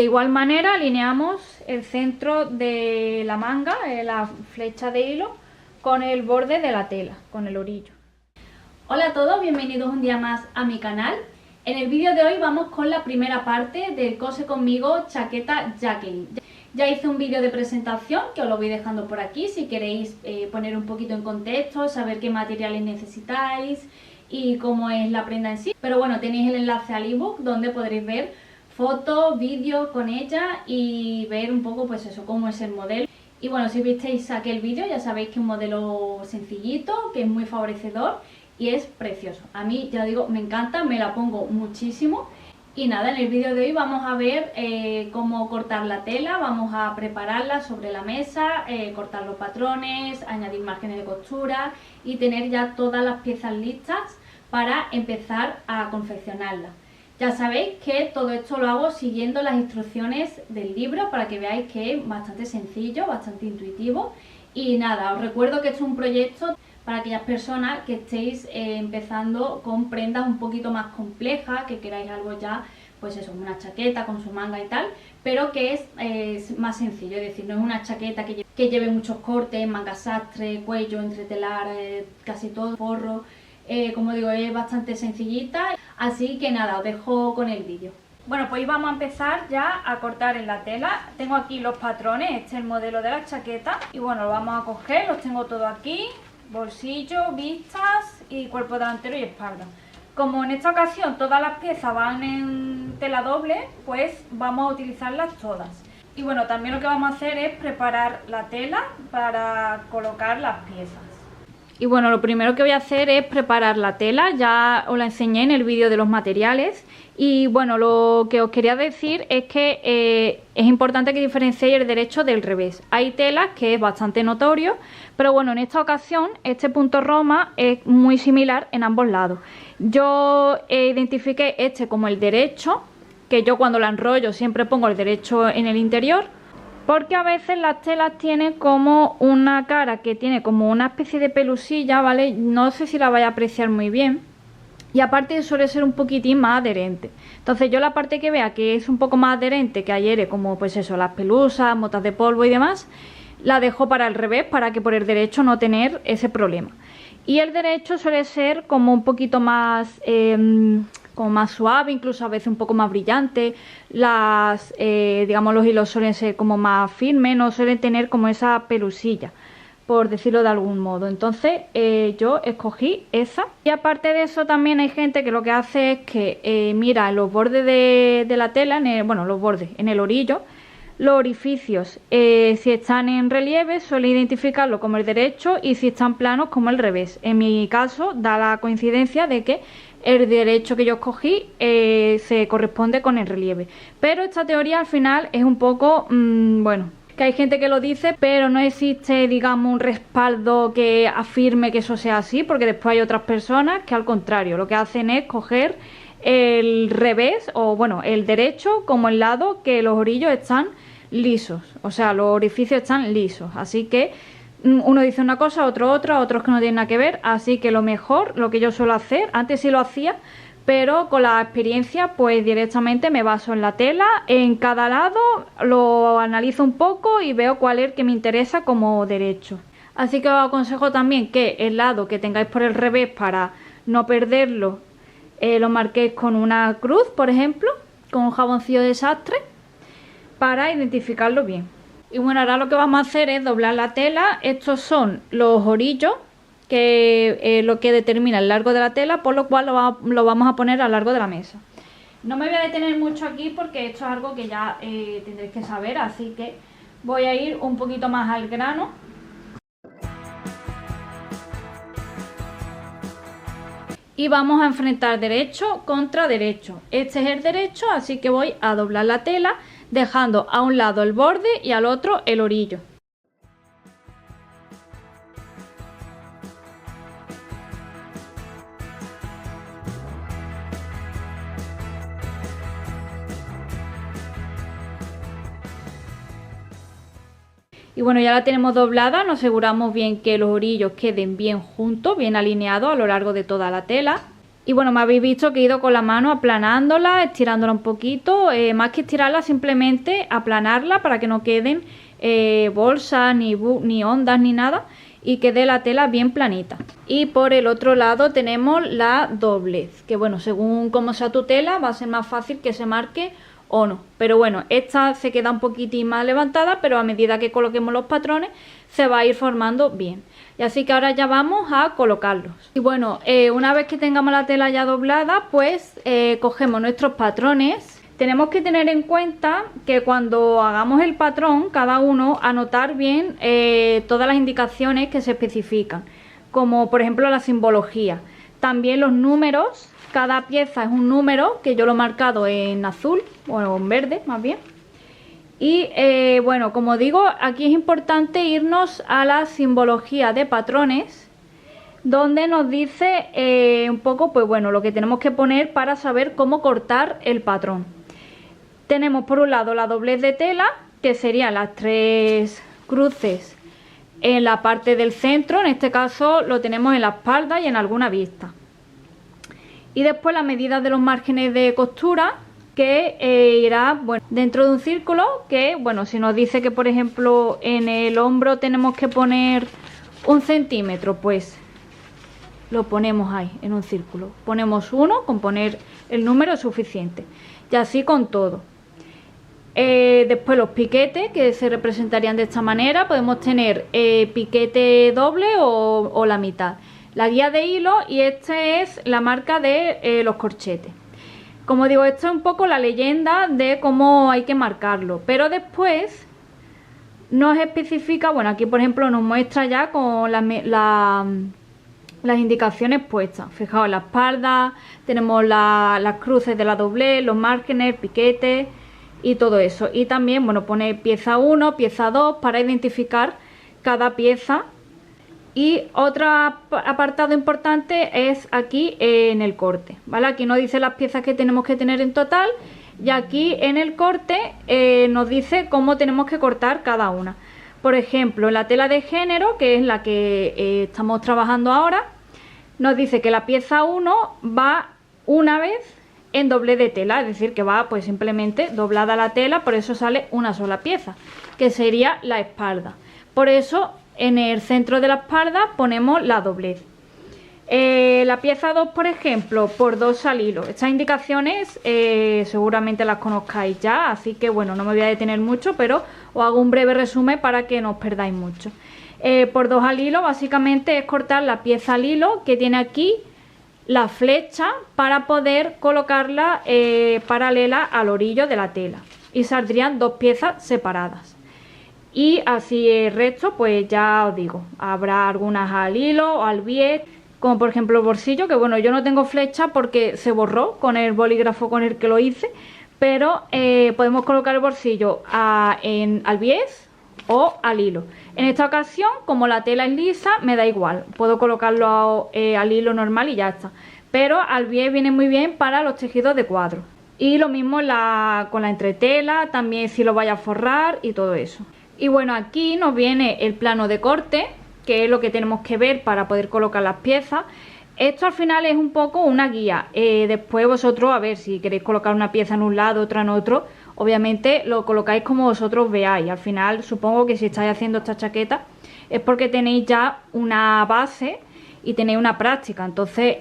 De igual manera alineamos el centro de la manga, la flecha de hilo, con el borde de la tela, con el orillo. Hola a todos, bienvenidos un día más a mi canal. En el vídeo de hoy vamos con la primera parte del Cose Conmigo Chaqueta Jacqueline. Ya hice un vídeo de presentación que os lo voy dejando por aquí si queréis poner un poquito en contexto, saber qué materiales necesitáis y cómo es la prenda en sí. Pero bueno, tenéis el enlace al ebook donde podréis ver fotos, vídeos con ella y ver un poco pues eso, cómo es el modelo. Y bueno, si visteis aquel vídeo ya sabéis que es un modelo sencillito, que es muy favorecedor y es precioso. A mí, ya digo, me encanta, me la pongo muchísimo. Y nada, en el vídeo de hoy vamos a ver cómo cortar la tela, vamos a prepararla sobre la mesa, cortar los patrones, añadir márgenes de costura y tener ya todas las piezas listas para empezar a confeccionarla. Ya sabéis que todo esto lo hago siguiendo las instrucciones del libro para que veáis que es bastante sencillo, bastante intuitivo. Y nada, os recuerdo que esto es un proyecto para aquellas personas que estéis empezando con prendas un poquito más complejas, que queráis algo ya, pues eso, una chaqueta con su manga y tal, pero que es más sencillo, es decir, no es una chaqueta que lleve muchos cortes, manga sastre, cuello, entretelar, casi todo, forro. Como digo, es bastante sencillita, así que nada, os dejo con el vídeo. Bueno, pues vamos a empezar ya a cortar en la tela. Tengo aquí los patrones, este es el modelo de la chaqueta y bueno, lo vamos a coger, los tengo todo aquí. Bolsillo, vistas y cuerpo delantero y espalda. Como en esta ocasión todas las piezas van en tela doble, pues vamos a utilizarlas todas. Y bueno, también lo que vamos a hacer es preparar la tela para colocar las piezas. Y bueno, lo primero que voy a hacer es preparar la tela, ya os la enseñé en el vídeo de los materiales. Y bueno, lo que os quería decir es que es importante que diferenciéis el derecho del revés. Hay telas que es bastante notorio, pero bueno, en esta ocasión este punto roma es muy similar en ambos lados. Yo identifiqué este como el derecho, que yo cuando la enrollo siempre pongo el derecho en el interior, porque a veces las telas tienen como una cara que tiene como una especie de pelusilla, ¿vale? No sé si la vais a apreciar muy bien. Y aparte suele ser un poquitín más adherente. Entonces yo la parte que vea que es un poco más adherente, que adhiere como pues eso, las pelusas, motas de polvo y demás, la dejo para el revés para que por el derecho no tener ese problema. Y el derecho suele ser como un poquito más, como más suave, incluso a veces un poco más brillante. Digamos, los hilos suelen ser como más firmes, no suelen tener como esa pelusilla, por decirlo de algún modo. Entonces yo escogí esa. Y aparte de eso también hay gente que lo que hace es que mira en los bordes de la tela, los bordes, en el orillo, los orificios, si están en relieve suele identificarlo como el derecho y si están planos como el revés. En mi caso da la coincidencia de que el derecho que yo escogí se corresponde con el relieve. Pero esta teoría al final es un poco, bueno, que hay gente que lo dice, pero no existe, digamos, un respaldo que afirme que eso sea así, porque después hay otras personas que al contrario, lo que hacen es coger el revés, o bueno, el derecho como el lado que los orillos están lisos, o sea, los orificios están lisos, así que uno dice una cosa, otro otra, otros que no tienen nada que ver, así que lo mejor, lo que yo suelo hacer, antes sí lo hacía, pero con la experiencia pues directamente me baso en la tela, en cada lado lo analizo un poco y veo cuál es el que me interesa como derecho. Así que os aconsejo también que el lado que tengáis por el revés, para no perderlo, lo marquéis con una cruz, por ejemplo, con un jaboncillo de sastre, para identificarlo bien. Y bueno, ahora lo que vamos a hacer es doblar la tela. Estos son los orillos, que lo que determina el largo de la tela, por lo cual lo vamos a poner a lo largo de la mesa. No me voy a detener mucho aquí porque esto es algo que ya tendréis que saber, así que voy a ir un poquito más al grano. Y vamos a enfrentar derecho contra derecho. Este es el derecho, así que voy a doblar la tela, dejando a un lado el borde y al otro el orillo. Y bueno, ya la tenemos doblada, nos aseguramos bien que los orillos queden bien juntos, bien alineados a lo largo de toda la tela. Y bueno, me habéis visto que he ido con la mano aplanándola, estirándola un poquito, más que estirarla, simplemente aplanarla para que no queden bolsas, ni ondas, ni nada, y quede la tela bien planita. Y por el otro lado tenemos la doblez, que bueno, según cómo sea tu tela, va a ser más fácil que se marque o no. Pero bueno, esta se queda un poquitín más levantada, pero a medida que coloquemos los patrones se va a ir formando bien. Y así que ahora ya vamos a colocarlos. Y bueno, una vez que tengamos la tela ya doblada, pues cogemos nuestros patrones. Tenemos que tener en cuenta que cuando hagamos el patrón, cada uno anotar bien todas las indicaciones que se especifican, como por ejemplo la simbología. También los números, cada pieza es un número, que yo lo he marcado en azul, o en verde más bien. Y bueno, como digo, aquí es importante irnos a la simbología de patrones, donde nos dice un poco, pues bueno, lo que tenemos que poner para saber cómo cortar el patrón. Tenemos por un lado la doblez de tela, que serían las 3 cruces en la parte del centro, en este caso lo tenemos en la espalda y en alguna vista. Y después las medidas de los márgenes de costura, que irá bueno, dentro de un círculo, que bueno, si nos dice que por ejemplo en el hombro tenemos que poner 1 centímetro, pues lo ponemos ahí en un círculo, ponemos 1, con poner el número es suficiente, y así con todo. Después los piquetes, que se representarían de esta manera, podemos tener piquete doble o la mitad, la guía de hilo, y esta es la marca de los corchetes. Como digo, esto es un poco la leyenda de cómo hay que marcarlo, pero después nos especifica, bueno, aquí por ejemplo nos muestra ya con las indicaciones puestas. Fijaos, en la espalda tenemos las cruces de la doblez, los márgenes, piquetes y todo eso. Y también, bueno, pone pieza 1, pieza 2 para identificar cada pieza. Y otro apartado importante es aquí en el corte, ¿vale? Aquí nos dice las piezas que tenemos que tener en total, y aquí en el corte nos dice cómo tenemos que cortar cada una. Por ejemplo, en la tela de género, que es la que estamos trabajando ahora, nos dice que la pieza 1 va una vez en doblez de tela, es decir, que va pues simplemente doblada la tela, por eso sale una sola pieza, que sería la espalda. Por eso en el centro de la espalda ponemos la doblez. La pieza 2, por ejemplo, por 2 al hilo. Estas indicaciones seguramente las conozcáis ya, así que bueno, no me voy a detener mucho, pero os hago un breve resumen para que no os perdáis mucho. Por 2 al hilo básicamente es cortar la pieza al hilo que tiene aquí la flecha para poder colocarla paralela al orillo de la tela, y saldrían 2 piezas separadas. Y así el resto, pues ya os digo, habrá algunas al hilo o al bies, como por ejemplo el bolsillo, que bueno, yo no tengo flecha porque se borró con el bolígrafo con el que lo hice, pero podemos colocar el bolsillo al bies o al hilo. En esta ocasión, como la tela es lisa, me da igual, puedo colocarlo al hilo normal y ya está, pero al bies viene muy bien para los tejidos de cuadro. Y lo mismo con la entretela, también si lo vaya a forrar y todo eso. Y bueno, aquí nos viene el plano de corte, que es lo que tenemos que ver para poder colocar las piezas. Esto al final es un poco una guía. Después vosotros, a ver, si queréis colocar una pieza en un lado, otra en otro, obviamente lo colocáis como vosotros veáis. Al final supongo que si estáis haciendo esta chaqueta es porque tenéis ya una base y tenéis una práctica. Entonces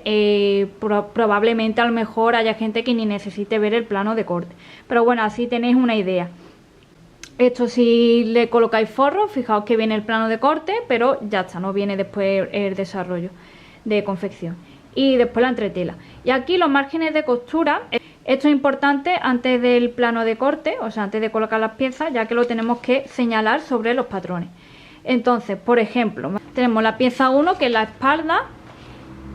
probablemente a lo mejor haya gente que ni necesite ver el plano de corte. Pero bueno, así tenéis una idea. Esto si le colocáis forro, fijaos que viene el plano de corte, pero ya está, no viene después el desarrollo de confección. Y después la entretela. Y aquí los márgenes de costura, esto es importante antes del plano de corte, o sea, antes de colocar las piezas, ya que lo tenemos que señalar sobre los patrones. Entonces, por ejemplo, tenemos la pieza 1, que es la espalda,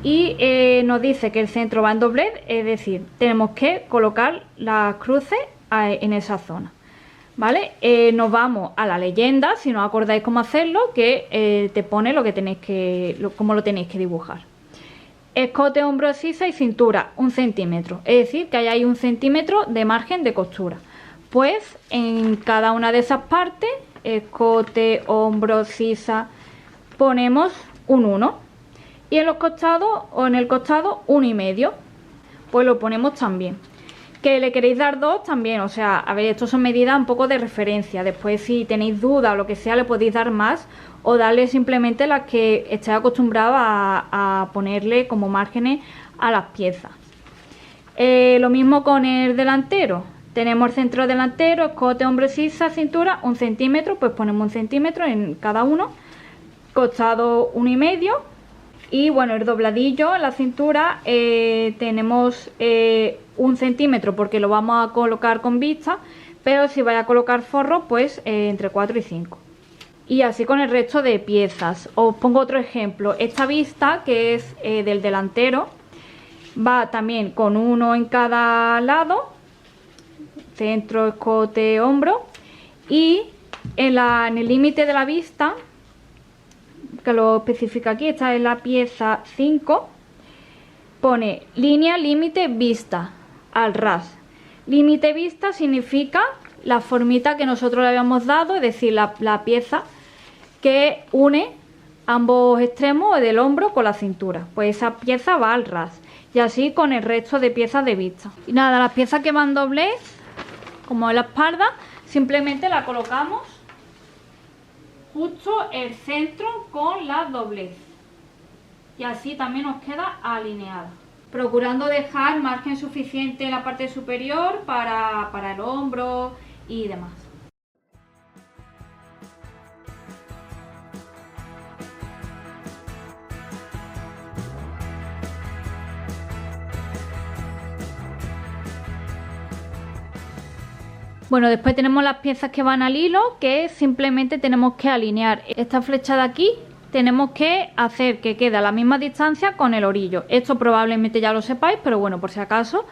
y nos dice que el centro va en doblez, es decir, tenemos que colocar las cruces en esa zona. ¿Vale? Nos vamos a la leyenda, si no os acordáis cómo hacerlo, que te pone lo que tenéis cómo lo tenéis que dibujar. Escote, hombro, sisa y cintura, 1 centímetro. Es decir, que hay 1 centímetro de margen de costura. Pues en cada una de esas partes, escote, hombro, sisa, ponemos un 1. Y en los costados, o en el costado, 1,5. pues lo ponemos también. Que le queréis dar 2 también, o sea, a ver, esto son medidas un poco de referencia. Después, si tenéis duda o lo que sea, le podéis dar más o darle simplemente las que estéis acostumbrados a ponerle como márgenes a las piezas. Lo mismo con el delantero. Tenemos el centro delantero, escote, hombro, sisa, cintura, 1 centímetro, pues ponemos 1 centímetro en cada uno. Costado 1,5. Y bueno, el dobladillo en la cintura tenemos 1 centímetro porque lo vamos a colocar con vista, pero si vais a colocar forro, pues entre 4 y 5. Y así con el resto de piezas. Os pongo otro ejemplo. Esta vista, que es del delantero, va también con 1 en cada lado, centro, escote, hombro, y en el límite de la vista, que lo especifica aquí, esta es la pieza 5, pone línea, límite, vista, al ras. Límite vista significa la formita que nosotros le habíamos dado, es decir, la pieza que une ambos extremos del hombro con la cintura. Pues esa pieza va al ras. Y así con el resto de piezas de vista. Y nada, las piezas que van doblez, como en la espalda, simplemente la colocamos justo el centro con la doblez. Y así también nos queda alineada. Procurando dejar margen suficiente en la parte superior para el hombro y demás. Bueno, después tenemos las piezas que van al hilo, que simplemente tenemos que alinear esta flecha de aquí. Tenemos que hacer que quede a la misma distancia con el orillo. Esto probablemente ya lo sepáis, pero bueno, por si acaso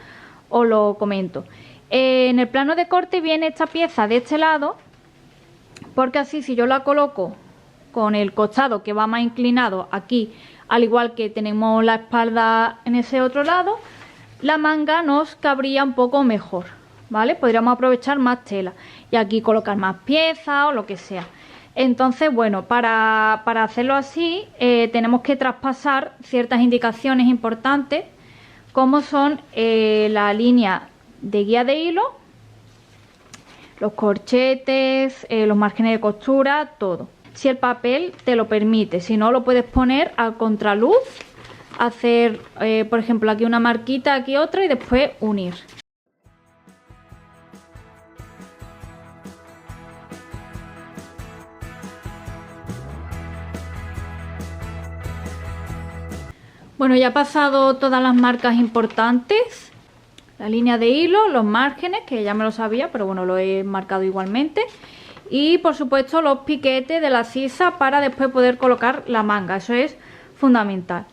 os lo comento. En el plano de corte viene esta pieza de este lado, porque así si yo la coloco con el costado que va más inclinado aquí, al igual que tenemos la espalda en ese otro lado, la manga nos cabría un poco mejor, ¿vale? Podríamos aprovechar más tela y aquí colocar más piezas o lo que sea. Entonces, bueno, para hacerlo así tenemos que traspasar ciertas indicaciones importantes, como son la línea de guía de hilo, los corchetes, los márgenes de costura, todo. Si el papel te lo permite, si no lo puedes poner a contraluz, hacer por ejemplo aquí una marquita, aquí otra y después unir. Bueno, ya he pasado todas las marcas importantes, la línea de hilo, los márgenes, que ya me lo sabía, pero bueno, lo he marcado igualmente. Y por supuesto los piquetes de la sisa para después poder colocar la manga, eso es fundamental.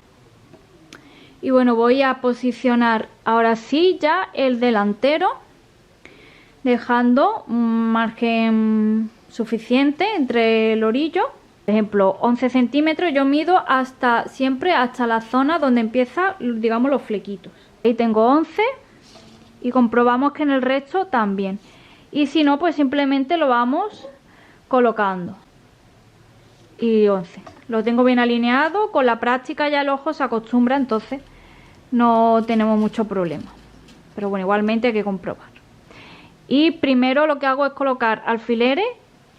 Y bueno, voy a posicionar ahora sí ya el delantero, dejando un margen suficiente entre el orillo. Por ejemplo, 11 centímetros, yo mido siempre hasta la zona donde empieza, digamos, los flequitos. Ahí tengo 11 y comprobamos que en el resto también. Y si no, pues simplemente lo vamos colocando. Y 11. Lo tengo bien alineado, con la práctica ya el ojo se acostumbra, entonces no tenemos mucho problema. Pero bueno, igualmente hay que comprobar. Y primero lo que hago es colocar alfileres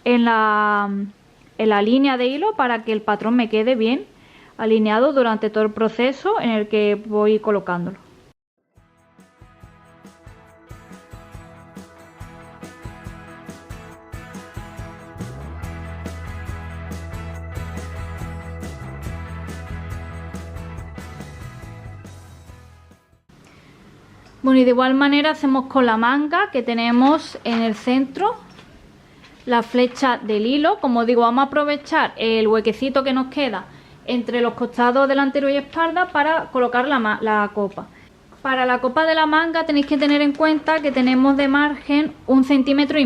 en la línea de hilo para que el patrón me quede bien alineado durante todo el proceso en el que voy colocándolo. Bueno, y de igual manera hacemos con la manga, que tenemos en el centro la flecha del hilo. Como digo, vamos a aprovechar el huequecito que nos queda entre los costados delantero y espalda para colocar la copa. Para la copa de la manga tenéis que tener en cuenta que tenemos de margen 1,5 centímetros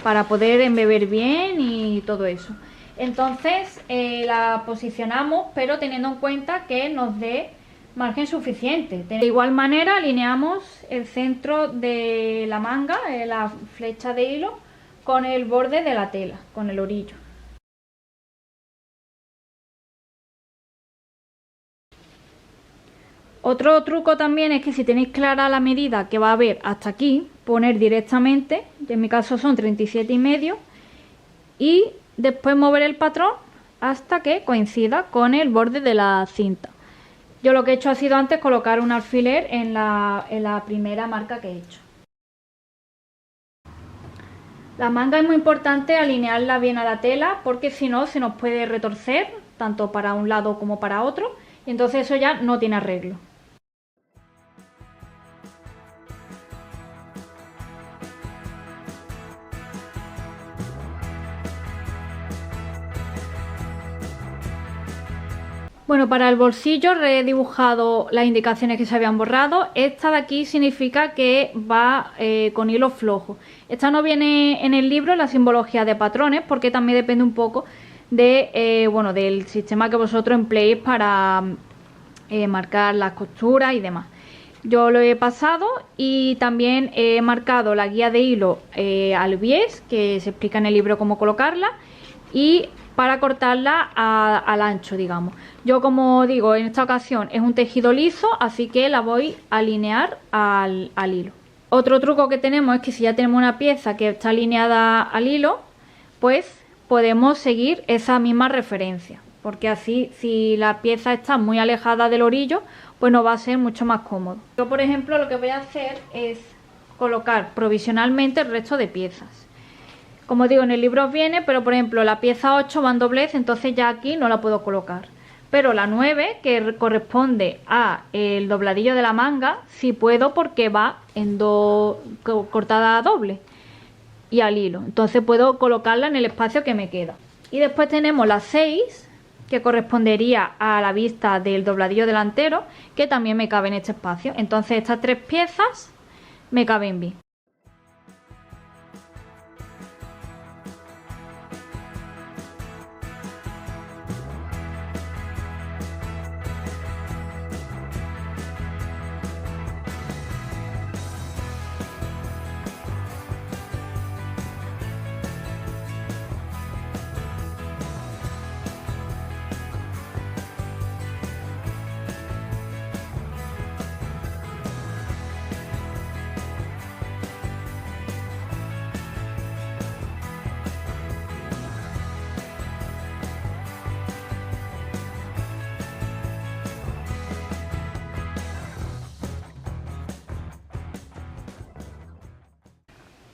para poder embeber bien y todo eso. Entonces la posicionamos, pero teniendo en cuenta que nos dé margen suficiente. De igual manera alineamos el centro de la manga, la flecha de hilo, con el borde de la tela, con el orillo. Otro truco también es que si tenéis clara la medida que va a haber hasta aquí, poner directamente, en mi caso son 37,5, y después mover el patrón hasta que coincida con el borde de la cinta. Yo lo que he hecho ha sido antes colocar un alfiler en la primera marca que he hecho. La manga es muy importante alinearla bien a la tela porque si no se nos puede retorcer tanto para un lado como para otro y entonces eso ya no tiene arreglo. Bueno, para el bolsillo he dibujado las indicaciones que se habían borrado. Esta de aquí significa que va con hilo flojo. Esta no viene en el libro, la simbología de patrones, porque también depende un poco de, del sistema que vosotros empleéis para marcar las costuras y demás. Yo lo he pasado y también he marcado la guía de hilo al bies, que se explica en el libro cómo colocarla, y para cortarla al ancho, digamos. Yo, como digo, en esta ocasión es un tejido liso, así que la voy a alinear al hilo. Otro truco que tenemos es que si ya tenemos una pieza que está alineada al hilo, pues podemos seguir esa misma referencia, porque así si la pieza está muy alejada del orillo, pues nos va a ser mucho más cómodo. Yo, por ejemplo, lo que voy a hacer es colocar provisionalmente el resto de piezas. Como digo, en el libro os viene, pero por ejemplo la pieza 8 va en doblez, entonces ya aquí no la puedo colocar. Pero la 9, que corresponde a el dobladillo de la manga, sí puedo porque va en cortada a doble y al hilo. Entonces puedo colocarla en el espacio que me queda. Y después tenemos la 6, que correspondería a la vista del dobladillo delantero, que también me cabe en este espacio. Entonces estas tres piezas me caben bien.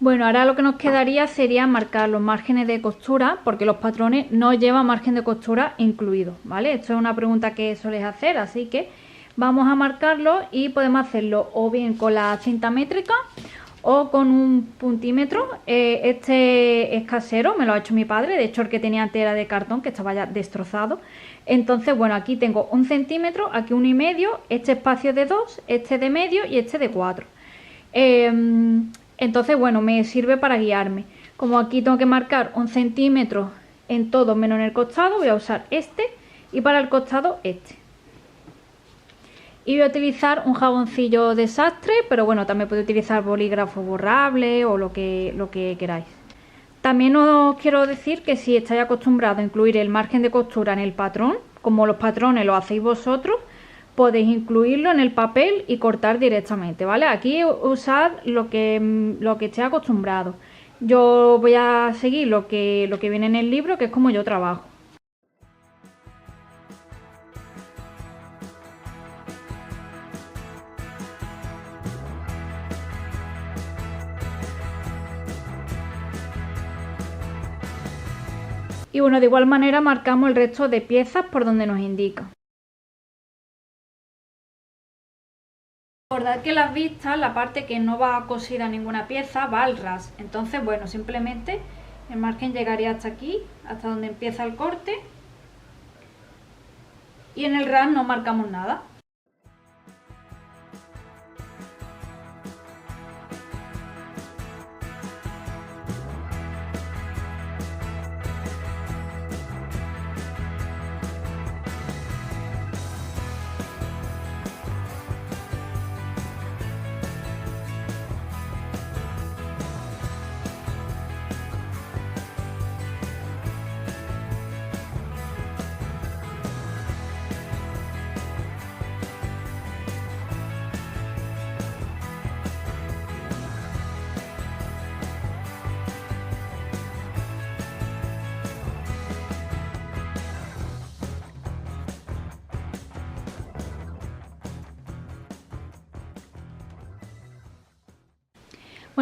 Bueno, ahora lo que nos quedaría sería marcar los márgenes de costura, porque los patrones no llevan margen de costura incluido, ¿vale? Esto es una pregunta que soléis hacer, así que vamos a marcarlo y podemos hacerlo o bien con la cinta métrica o con un puntímetro. Este es casero, me lo ha hecho mi padre, de hecho el que tenía antes era de cartón, que estaba ya destrozado. Entonces, bueno, aquí tengo 1 centímetro, aquí 1,5, este espacio de 2, este de medio y este de 4. Entonces, bueno, me sirve para guiarme. Como aquí tengo que marcar 1 centímetro en todo menos en el costado, voy a usar este y para el costado este. Y voy a utilizar un jaboncillo de sastre, pero bueno, también puedo utilizar bolígrafo borrable o lo que queráis. También os quiero decir que si estáis acostumbrados a incluir el margen de costura en el patrón, como los patrones lo hacéis vosotros, podéis incluirlo en el papel y cortar directamente, ¿vale? Aquí usad lo que esté acostumbrado. Yo voy a seguir lo que viene en el libro, que es como yo trabajo. Y bueno, de igual manera marcamos el resto de piezas por donde nos indica. Recordad que las vistas, la parte que no va cosida a ninguna pieza, va al ras. Entonces, bueno, simplemente el margen llegaría hasta aquí, hasta donde empieza el corte. Y en el ras no marcamos nada.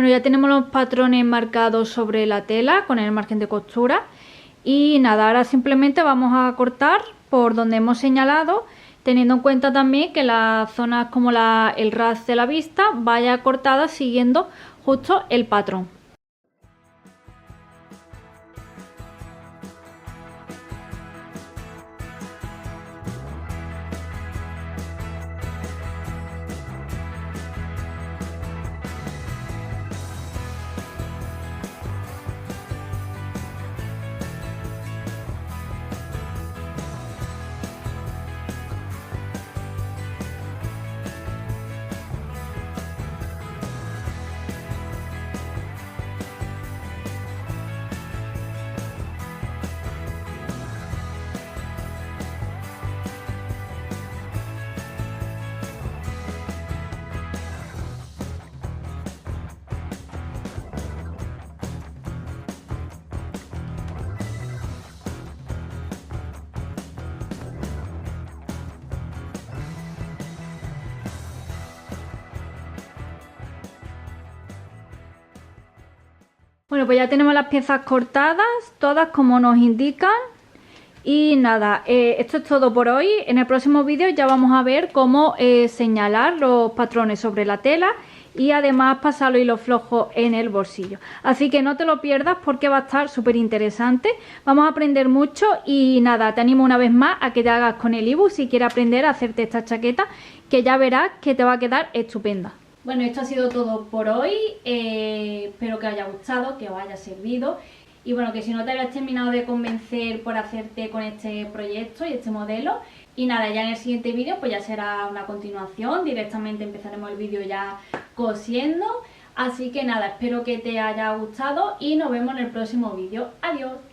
Bueno, ya tenemos los patrones marcados sobre la tela con el margen de costura y nada, ahora simplemente vamos a cortar por donde hemos señalado, teniendo en cuenta también que las zonas como el ras de la vista vaya cortada siguiendo justo el patrón. Bueno, pues ya tenemos las piezas cortadas, todas como nos indican. Y nada, esto es todo por hoy. En el próximo vídeo ya vamos a ver cómo señalar los patrones sobre la tela y además pasar los hilos flojos en el bolsillo. Así que no te lo pierdas porque va a estar súper interesante. Vamos a aprender mucho y nada, te animo una vez más a que te hagas con el ebook si quieres aprender a hacerte esta chaqueta, que ya verás que te va a quedar estupenda. Bueno, esto ha sido todo por hoy, espero que os haya gustado, que os haya servido y bueno, que si no te hayas terminado de convencer por hacerte con este proyecto y este modelo y nada, ya en el siguiente vídeo pues ya será una continuación, directamente empezaremos el vídeo ya cosiendo, así que nada, espero que te haya gustado y nos vemos en el próximo vídeo. Adiós.